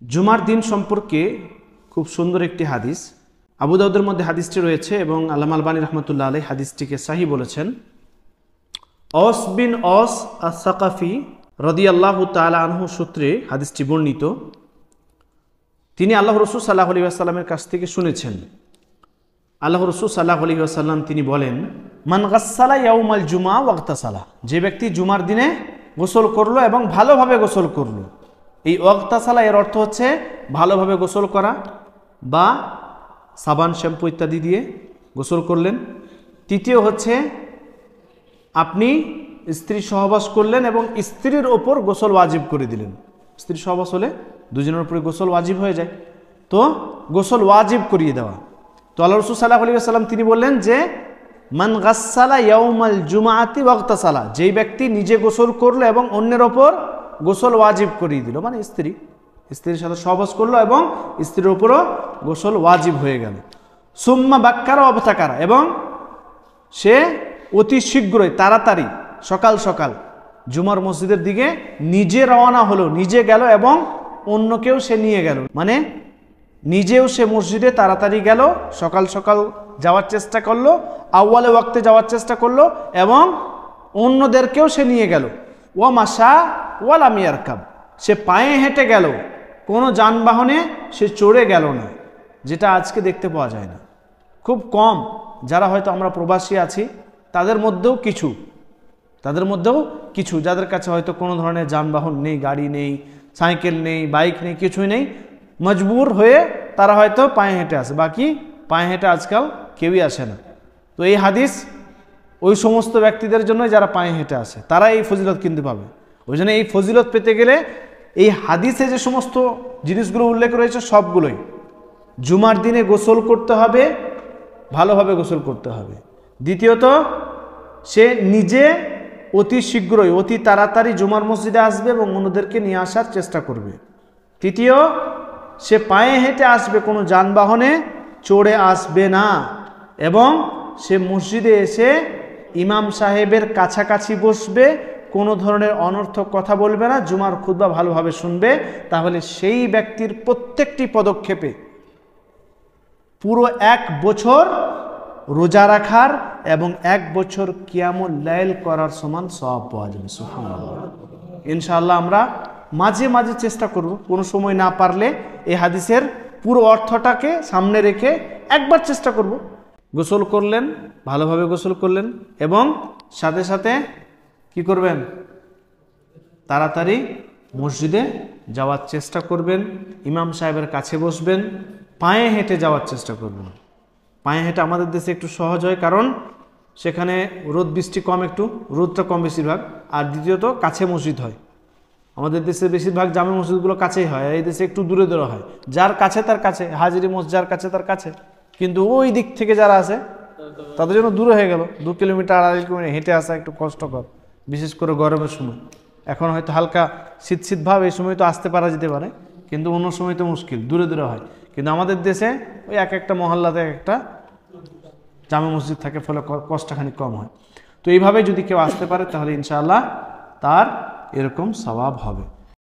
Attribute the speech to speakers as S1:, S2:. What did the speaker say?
S1: জুমার দিন সম্পর্কে খুব সুন্দর একটি হাদিস আবু দাউদের মধ্যে হাদিসটি রয়েছে এবং আল্লামা আলবানী রাহমাতুল্লাহ আলাইহি হাদিসটিকে সহিহ বলেছেন। অস বিন অস আস-সাকাফি রাদিয়াল্লাহু তাআলা আনহু সূত্রে হাদিসটি বর্ণিত। তিনি আল্লাহ রাসূল সাল্লাল্লাহু আলাইহি ওয়াসাল্লামের কাছ থেকে শুনেছেন। আল্লাহ রাসূল সাল্লাল্লাহু আলাইহি ওয়াসাল্লাম তিনি বলেন, মান গাসসালা ইয়াউমাল জুমআ ওয়াগতাসালা, যে ব্যক্তি জুমার দিনে গোসল করলো এবং ভালোভাবে গোসল করলো। এই ওয়াগতাসালা এর অর্থ হচ্ছে ভালোভাবে গোসল করা বা সাবান শ্যাম্পু ইত্যাদি দিয়ে গোসল করলেন। তৃতীয় হচ্ছে আপনি স্ত্রী সহবাস করলেন এবং স্ত্রীর ওপর গোসল ওয়াজিব করে দিলেন। স্ত্রী সহবাস হলে দুজনের উপরে গোসল ওয়াজিব হয়ে যায়, তো গোসল ওয়াজিব করিয়ে দেওয়া। তো আল্লাহ রাসূল সাল্লাল্লাহু আলাইহি ওয়াসাল্লাম তিনি বললেন যে মান গাসসালা ইয়াউমাল জুমআতি ওয়াগতাসালা, যেই ব্যক্তি নিজে গোসল করলো এবং অন্যের ওপর গোসল ওয়াজিব করিয়ে দিল, মানে স্ত্রীর সাথে সহবাস করলো এবং স্ত্রীর উপরও গোসল ওয়াজিব হয়ে গেল। সুম্মা বাক্কারা অবতাকারা, এবং সে অতি শীঘ্রই তাড়াতাড়ি সকাল সকাল জুমার মসজিদের দিকে নিজে রওনা হলো, নিজে গেল এবং অন্যকেও সে নিয়ে গেল, মানে নিজেও সে মসজিদে তাড়াতাড়ি গেল, সকাল সকাল যাওয়ার চেষ্টা করলো, আউয়ালে ওয়াক্তে যাওয়ার চেষ্টা করলো এবং অন্যদেরকেও সে নিয়ে গেল। ওয়া মাশা ওয়া লাম ইয়ারকাব, সে পায়ে হেঁটে গেল, কোনো যানবাহনে সে চড়ে গেল না, যেটা আজকে দেখতে পাওয়া যায় না, খুব কম। যারা হয়তো আমরা প্রবাসী আছি তাদের মধ্যেও কিছু যাদের কাছে হয়তো কোনো ধরনের যানবাহন নেই, গাড়ি নেই, সাইকেল নেই, বাইক নেই, কিছুই নেই, মজবুর হয়ে তারা হয়তো পায়ে হেঁটে আসে, বাকি পায়ে হেঁটে আজকাল কেউই আসে না। তো এই হাদিস ওই সমস্ত ব্যক্তিদের জন্য যারা পায়ে হেঁটে আসে, তারা এই ফজিলত কিনতে পাবে। ওই জন্য এই ফজিলত পেতে গেলে এই হাদিসে যে সমস্ত জিনিসগুলো উল্লেখ রয়েছে সবগুলোই, জুমার দিনে গোসল করতে হবে, ভালোভাবে গোসল করতে হবে। দ্বিতীয়ত, সে নিজে অতি শীঘ্রই অতি তাড়াতাড়ি জুমার মসজিদে আসবে এবং অন্যদেরকে নিয়ে আসার চেষ্টা করবে। তৃতীয়, সে পায়ে হেঁটে আসবে, কোনো যানবাহনে চড়ে আসবে না, এবং সে মসজিদে এসে ইমাম সাহেবের কাছাকাছি বসবে, কোনো ধরনের অনর্থক কথা বলবে না, জুমার খুতবা ভালোভাবে শুনবে। তাহলে সেই ব্যক্তির প্রত্যেকটি পদক্ষেপে পুরো 1 বছর রোজা রাখার এবং 1 বছর কিয়ামুল লাইল করার সমান সওয়াব পাওয়া যাবে। সুবহানাল্লাহ। ইনশাআল্লাহ আমরা মাঝে মাঝে চেষ্টা করব, কোনো সময় না পারলে এই হাদিসের পুরো অর্থটাকে সামনে রেখে একবার চেষ্টা করব। গোসল করলেন, ভালোভাবে গোসল করলেন এবং সাথে সাথে কি করবেন, তাড়াতাড়ি মসজিদে যাওয়ার চেষ্টা করবেন, ইমাম সাহেবের কাছে বসবেন, পায়ে হেঁটে যাওয়ার চেষ্টা করবেন। পায়ে হেঁটে আমাদের দেশে একটু সহজ হয়, কারণ সেখানে রোদ বৃষ্টি কম, একটু রোদটা কম বেশিরভাগ, আর দ্বিতীয়ত কাছে মসজিদ হয়। আমাদের দেশে বেশিরভাগ জামে মসজিদগুলো কাছেই হয়, এই দেশে একটু দূরে দূরে হয়। যার কাছে তার কাছে, হাজিরি মসজিদ যার কাছে তার কাছে, কিন্তু ওই দিক থেকে যারা আছে তাদের জন্য দূরে হয়ে গেল। 2 কিলোমিটার 2.5 কিলোমিটার হেঁটে আসা একটু কষ্টকর, বিশেষ করে গরমের সময়। এখন হয়তো হালকা শীত ভাব, এই সময় তো আসতে পারা যেতে পারে, কিন্তু অন্য সময় তো মুশকিল, দূরে দূরে হয়। কিন্তু আমাদের দেশে ওই একটা মহল্লাতে একটা জামে মসজিদ থাকে, ফলে কষ্টখানি কম হয়। তো এইভাবে যদি কেউ আসতে পারে তাহলে ইনশাআল্লাহ তার এরকম সওয়াব হবে।